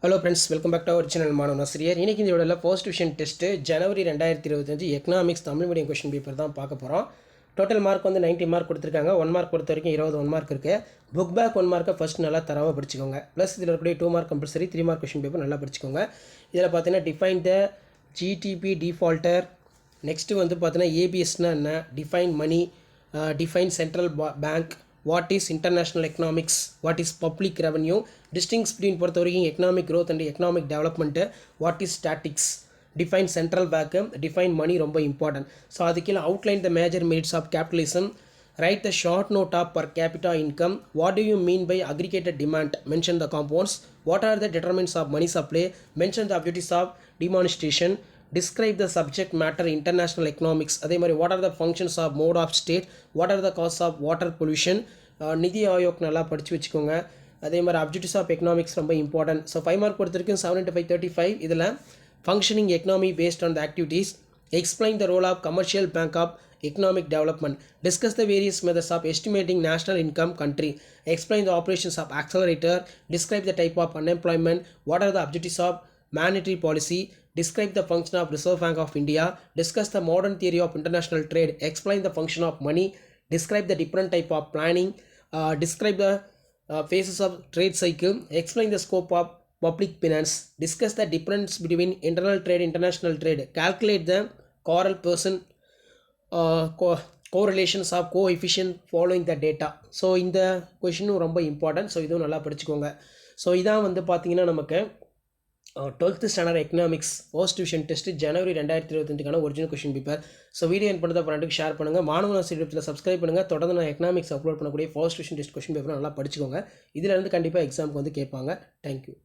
Hello friends, welcome back to our channel. மாணவன் ஆசிரியர். இன்றைக்கி இந்த வீடியோவில் ஃபர்ஸ்ட் டிவிஷன் டெஸ்ட்டு ஜனவரி 2025 economics Tamil medium question paper தான் பார்க்க போகிறோம். டோட்டல் மார்க் வந்து 90 மார்க் கொடுத்துருக்காங்க. 1 மார்க் பொறுத்த வரைக்கும் 21 மார்க் இருக்குது. புக் பேக் 1 மார்க்கை ஃபஸ்ட் நல்லா தரமாக படிச்சுக்கோங்க. ப்ளஸ் இதில் இருக்கக்கூடிய 2 mark compulsory, 3 mark question paper நல்லா படிச்சுக்கோங்க. இதில் பார்த்தீங்கன்னா define the GDP defaulter, next வந்து பார்த்தீங்கன்னா ஏபிஎஸ்னா என்ன, define money, define central bank, what is international economics, what is public revenue, distinction between பொறுத்த வரைக்கும் economic growth and economic development, what is statics, define central bank, define money ரொம்ப important. So அதுக்கு outline the major merits of capitalism, write the short note of per capita income, what do you mean by aggregated demand, mention the compounds, what are the determinants of money supply, mention the objectives of demonstration, describe the subject matter international economics, அதே மாதிரி what are the functions of mode of state, what are the causes of water pollution, நிதி ஆயோக் நல்லா படித்து வச்சுக்கோங்க. அதே மாதிரி objectives of economics ரொம்ப important. So 5 mark கொடுத்துருக்கேன். 7 into 5 35. இதில் functioning economy based on the activities, explain the role of commercial bank of economic development, discuss the various methods of estimating national income country, explain the operations of accelerator, describe the type of unemployment, what are the objectives of monetary policy, describe the function of Reserve Bank of India, discuss the modern theory of international trade, explain the function of money, describe the different type of planning, describe the phases of trade cycle, explain the scope of public finance, discuss the difference between internal trade, international trade, calculate the correlations of coefficient following the data. So இந்த கொஷினும் ரொம்ப important. So இதுவும் நல்லா படிச்சுக்கோங்க. So இதான் வந்து பார்த்தீங்கன்னா நமக்கு 12th standard economics first division test January 2025 original question paper. So video என் பண்ணுறத ஃப்ரெண்டுக்கு ஷேர் பண்ணுங்கள். மாணவன் ஆசிரியத்தில் சப்ஸ்கிரைப் பண்ணுங்கள். தொடர்ந்து நான் எக்கனாமிக்ஸ் அப்லோட் பண்ணக்கூடிய first division test question paper நல்லா படிச்சுக்கோங்க. இதில் இருந்து கண்டிப்பாக எக்ஸாமுக்கு வந்து கேட்பாங்க. தேங்க்யூ.